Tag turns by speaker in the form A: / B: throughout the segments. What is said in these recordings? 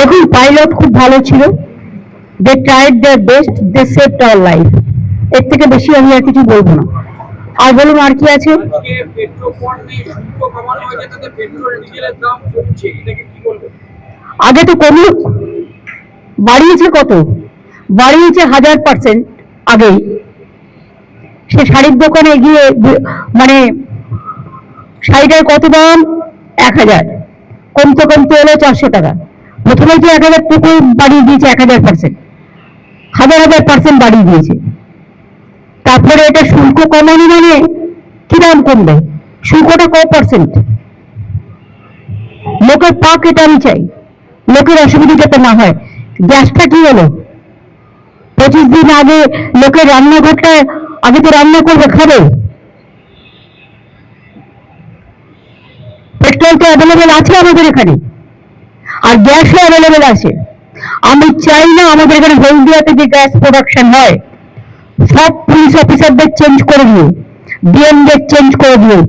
A: দেখুন, পাইলট খুব ভালো ছিল, they tried their best, they saved our life. এর থেকে বেশি আমি আর কিছু বলবো না। আর বলুন, আর কি আছে? আগে তো কমুক, বাড়িয়েছে কত? বাড়িয়েছে 1000%। আগেই সে শাড়ির দোকানে গিয়ে মানে শাড়িটার কত দাম? 1000, কমতে কমতে এলো 400 টাকা। প্রথমে যে 1000 টুকু বাড়িয়ে দিয়েছে, 1000%, 1000% বাড়িয়ে দিয়েছে। তারপরে এটা শুল্ক কমানো মানে কি দাম কমবে? শুল্কটা ক পার্সেন্ট? লোকের পাক, এটা আমি চাই, লোকের অসুবিধা যাতে না হয়। গ্যাসটা কি হলো? 25 দিন আগে লোকের রান্নাঘরটা আগে তো রান্না করবে, খাবে। পেট্রোল তো অ্যাভেলেবেল আছে আমাদের এখানে, আর গ্যাসও অ্যাভেলেবেল আছে। আমি চাই না আমাদের এখানে হলদিয়াতে যে গ্যাস প্রোডাকশন হয়, সব পুলিশ অফিসারদের চেঞ্জ করে দিয়ে, ডিএমদের চেঞ্জ করে দিয়ে,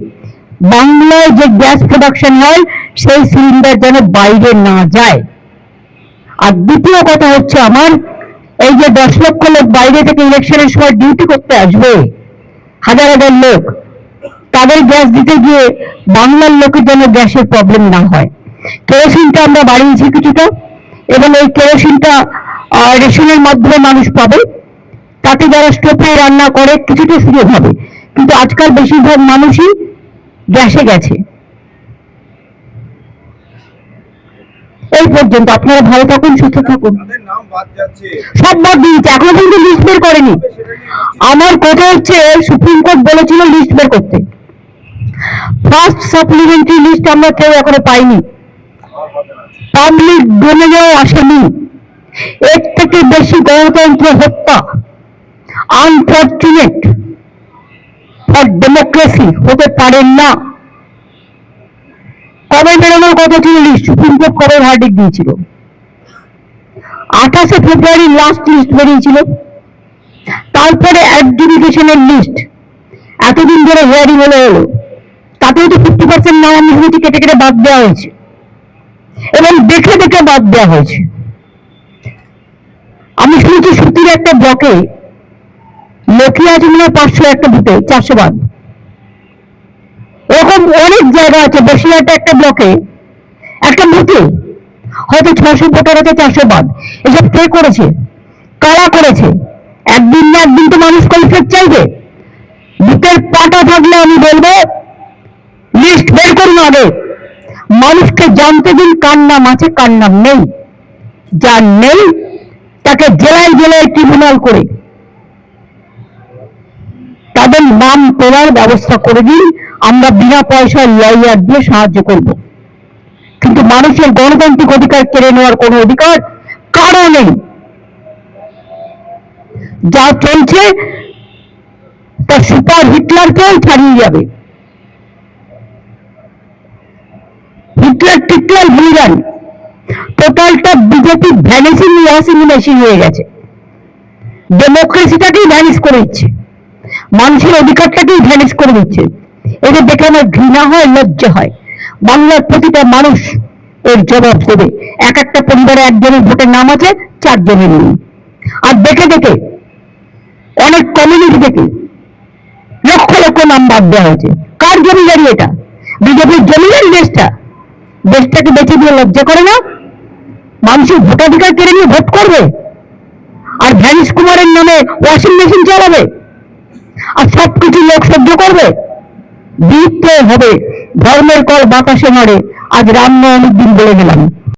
A: বাংলায় যে গ্যাস প্রোডাকশন হয় সেই সিলিন্ডার যেন বাইরে না যায়। আর দ্বিতীয় কথা হচ্ছে, আমার এই যে 10 লক্ষ লোক বাইরে থেকে ইলেকশনের সময় ডিউটি করতে আসবে, হাজার হাজার লোক, তাদের গ্যাস দিতে গিয়ে বাংলার লোকের যেন গ্যাসের প্রবলেম না হয়। কেরোসিনটা আমরা বাড়িয়েছি কিছুটা, এবং এই কেরোসিনটা রেশনের মাধ্যমে মানুষ পাবে। তাতে যারা স্টোভে রান্না করে কিছুটা সুযোগ হবে, কিন্তু আজকাল বেশিরভাগ মানুষই গ্যাসে গেছে। এই পর্যন্ত। আপনারা ভালো থাকুন, সুস্থ থাকুন। সব বাদ দিয়েছে, এখনো পর্যন্ত লিস্ট বের করেনি। আমার কথা হচ্ছে, সুপ্রিম কোর্ট বলেছিল লিস্ট বের করতে। ফার্স্ট সাপ্লিমেন্টারি লিস্ট আমরা কেউ এখনো পাইনি, পাবলিক ডোমেনেও আসেনি। এর থেকে বেশি গণতন্ত্র হত্যা, আনফরচুনেট ফর ডেমোক্রেসি হতে পারেন না। কবে বেরোনোর কথা ছিল লিস্ট? সুপ্রিম কোর্ট কবে ভার্ডিক্ট দিয়েছিল? 28শে ফেব্রুয়ারি লাস্ট লিস্ট বেরিয়েছিল। তারপরে অ্যাডজুডিকেশনের লিস্ট এতদিন ধরে হিয়ারিং হলো, তাতেও তো 50% নাম আমি শুনেছি কেটে কেটে বাদ দেওয়া হয়েছে, এবং দেখে দেখে বাদ দেওয়া হয়েছে। আমি শুনেছি সুতির একটা ব্লকে লোকে আছে মনে হয় 500, একটা বুথে 400 বাদ। এরকম অনেক জায়গা আছে। বসিরহাটে একটা ব্লকে একটা বুথে হয়তো 600 ভোটার আছে, 400 বাদ। এসব কে করেছে? কারা করেছে? একদিন না একদিন তো মানুষ কৈফিয়ত চাইবে। বুথের পাটা থাকলে আমি বলবো লিস্ট বের করুন আগে, মানুষকে জানতে দিন কার নাম আছে কার নাম নেই। যার নেই তাকে জেলায় জেলায় ট্রিব্যুনাল করে তাদের নাম তোলার ব্যবস্থা করে দিন। আমরা বিনা পয়সায় লয়ার দিয়ে সাহায্য করব, কিন্তু মানুষের গণতান্ত্রিক অধিকার কেড়ে নেওয়ার কোনো অধিকার কারো নেই। যা চলছে তা সুপার হিটলারকেও ছাড়িয়ে যাবে। হিটলার টিটলার ভুলে যান, টোটালটা বিজেপি ভ্যানিসিং লসিং মেশিন হয়ে গেছে। ডেমোক্রেসিটাকেই ভ্যানিশ করে দিচ্ছে, মানুষের অধিকারটাকেই ভ্যানিশ করে দিচ্ছে। এদের দেখে আমার ঘৃণা হয়, লজ্জা হয়। বাংলার প্রতিটা মানুষ এর জবাব দেবে। এক একটা পরিবারে একজনের ভোটের নাম আছে, 4 জনের নেই। আর দেখে দেখে অনেক কমিউনিটি থেকে লক্ষ লক্ষ নাম বাদ দেওয়া হয়েছে। কার জমিদারি এটা? বিজেপির জমিদারি দেশটাকে বেঁচে দিয়ে লজ্জা করে না? মানুষের ভোটাধিকার কেড়ে নিয়ে ভোট করবে, আর ভ্যানিশ কুমারের নামে ওয়াশিং মেশিন চালাবে, আর সবকিছু লোক সহ্য করবে? দিতে হবে। ধর্মের কল বাতাসে মারে, আজ রামনবমীর দিন বলে গেলাম।